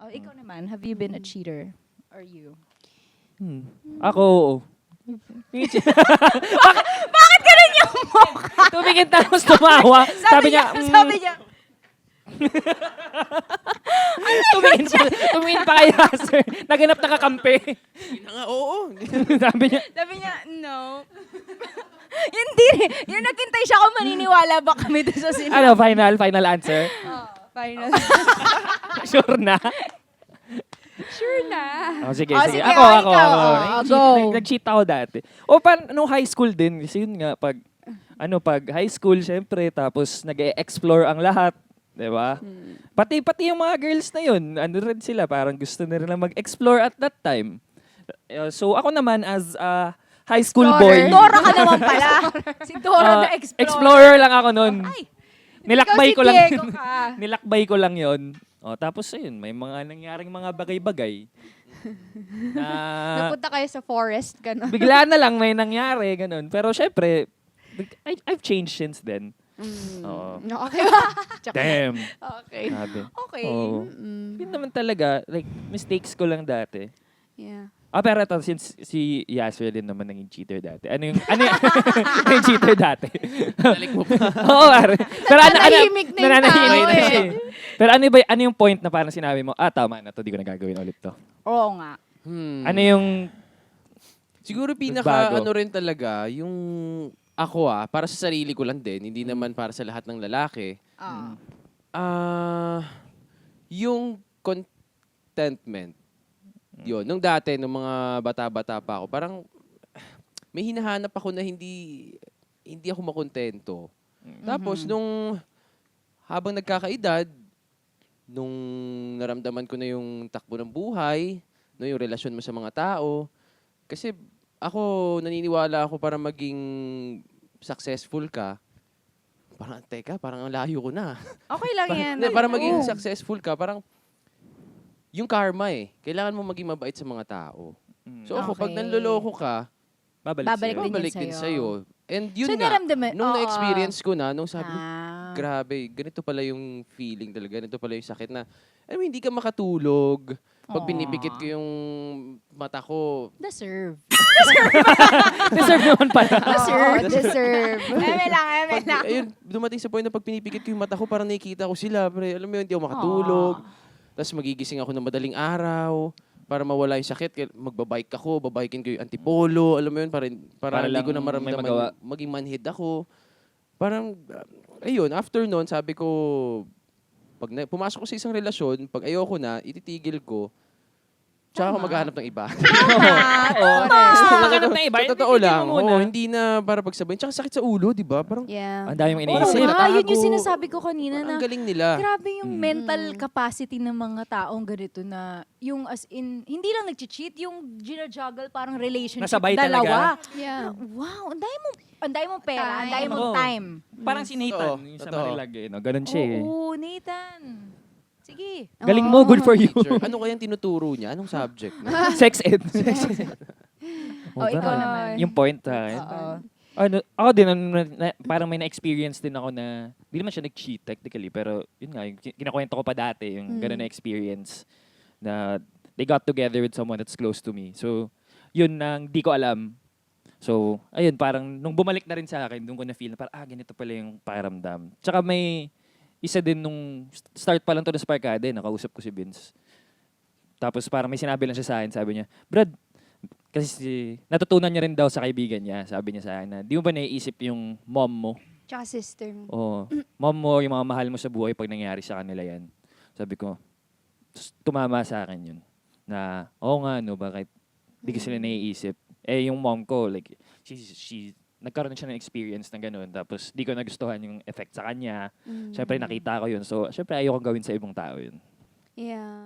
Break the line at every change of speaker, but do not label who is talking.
Oh, ikaw naman, have you been a cheater? Or you?
Ako, oo.
Bakit ganun yung mukha?
Tumingin tapos tumawa. Sabi niya,
sabi niya,
tumingin pa kaya, sir. Naganap na kakampi.
Yun na nga, oo.
Sabi niya,
no. Hindi. Yung naghintay siya kung maniniwala ba kami doon sa sinabi.
ano, final answer?
Oh, final.
Sure na?
Sure na.
Oh, sige,
Oh,
sige.
sige,
Ako.
ikaw. Go.
Nag-cheat ako dati. Nung high school din, kasi yun nga, pag high school, syempre, tapos nag-e-explore ang lahat. Diba? Pati yung mga girls na yun, ano rin sila, parang gusto na rin mag-explore at that time. So ako naman as a high school boy.
Dora ka naman pala. Si Dora na explorer.
Explorer lang ako nun.
Ay,
Nilakbay
ikaw si
ko lang.
Diego ka.
Nilakbay ko lang yon. Tapos ayun, may mga nangyaring mga bagay-bagay. Na
Napunta kayo sa forest, gano'n.
bigla na lang may nangyari, ganun. Pero syempre, I've changed since then. Oo.
Okay ba?
Damn.
Okay.
Sabi.
Okay.
Oo. Yun naman talaga, like, mistakes ko lang dati.
Yeah.
Pero ito, since si Yasser din naman naging cheater dati. Ano yung yung cheater dati?
Balik mo pa.
Oo, pare. Pero
Nananahimik na yung
nananahimik
tao
na
eh.
siya eh. Pero ano yung point na parang sinabi mo, tama na to, di ko na gagawin ulit to.
Oo nga.
Ano yung,
Siguro
Nagbago.
ano rin talaga, yung ako para sa sarili ko lang din, hindi naman para sa lahat ng lalaki. Yung contentment. Yun, nung dati, nung mga bata-bata pa ako, parang may hinahanap ako na hindi ako makontento. Tapos nung habang nagkakaedad, nung naramdaman ko na yung takbo ng buhay, no, yung relasyon mo sa mga tao, kasi ako, naniniwala ako para maging successful ka, parang ang layo ko na.
Okay lang yan.
Hindi, para maging successful ka, parang yung karma kailangan mo maging mabait sa mga tao. So ako, pag
Okay.
nanloloko ka,
babalik
Babalik
sa'yo?
din
babalik
yan
din
sa'yo.
sa'yo. And yun
So,
nga,
naramdaman-
nung
oo.
na-experience ko na, nung sabi ko,
Ah.
grabe, ganito pala yung feeling talaga, ganito pala yung sakit na, hindi ka makatulog. Pag pinipikit ko yung mata ko,
Deserve.
Deserve naman pala.
Deserve.
Eme lang.
ayun, dumating sa point na pag pinipikit ko yung mata ko, parang nakikita ko sila. Pero alam mo yun, hindi ako makatulog. Tapos magigising ako ng madaling araw para mawala yung sakit. Magbabike ako, babikin ko yung antipolo. Alam mo yun, para
Para
hindi
lang
ko na
may
maramdaman
magawa.
maging manhid ako. Parang, ayun, after nun, sabi ko, pag pumasok ko sa isang relasyon, pag ayoko na, ititigil ko, tsaka ako maghanap ng iba.
Maghanap ng iba,
Sa totoo
hindi
lang,
mo muna.
hindi na para pagsabayin. Tsaka sakit sa ulo, di ba? Parang,
Yeah.
Ang dami mong
Oo
iniisip.
nga, yun yung
Natago.
sinasabi ko kanina na
ang galing nila.
grabe yung mental capacity ng mga taong ganito na yung as in, hindi lang nag-cheat, yung ginajuggle parang relationship
Nasabay
dalawa.
Yeah.
Wow, ang dami mong pera, ang dami
Time.
mong
Oo.
time.
Parang si Nathan,
Totoo,
yung sa
totoo.
Marilag no? Ganun siya eh.
Oo, Nathan. Sige.
Galing mo, good for you.
Teacher, ano kayang tinuturo niya? Anong subject?
Sex ed.
Oh, ikaw naman.
Yung point
Oo.
ako din, parang may na-experience din ako na, di naman siya nag-cheat technically, pero yun nga, yung kinakwento ko pa dati, yung gano'n na experience na they got together with someone that's close to me. So, yun nang di ko alam. So, ayun, parang nung bumalik na rin sa akin, doon ko na-feel na parang, ganito pala yung pakiramdam. Tsaka may isa din nung start pa lang to ng Sparkade, nakausap ko si Vince. Tapos parang may sinabi lang siya sa akin, sabi niya, Brad, kasi natutunan niya rin daw sa kaibigan niya, sabi niya sa akin na, di mo ba naiisip yung mom mo?
Tsaka sister mo.
Oo. Mom mo, yung mga mahal mo sa buhay pag nangyari sa kanila yan. Sabi ko, tumama sa akin yun. Na, oo nga, no, bakit di ko sila naiisip? Yung mom ko, like, she nagkaroon siya ng experience ng ganun. Tapos, di ko nagustuhan yung effect sa kanya. Siyempre, nakita ko yun. So, siyempre, ayoko gawin sa ibang tao yun.
Yeah.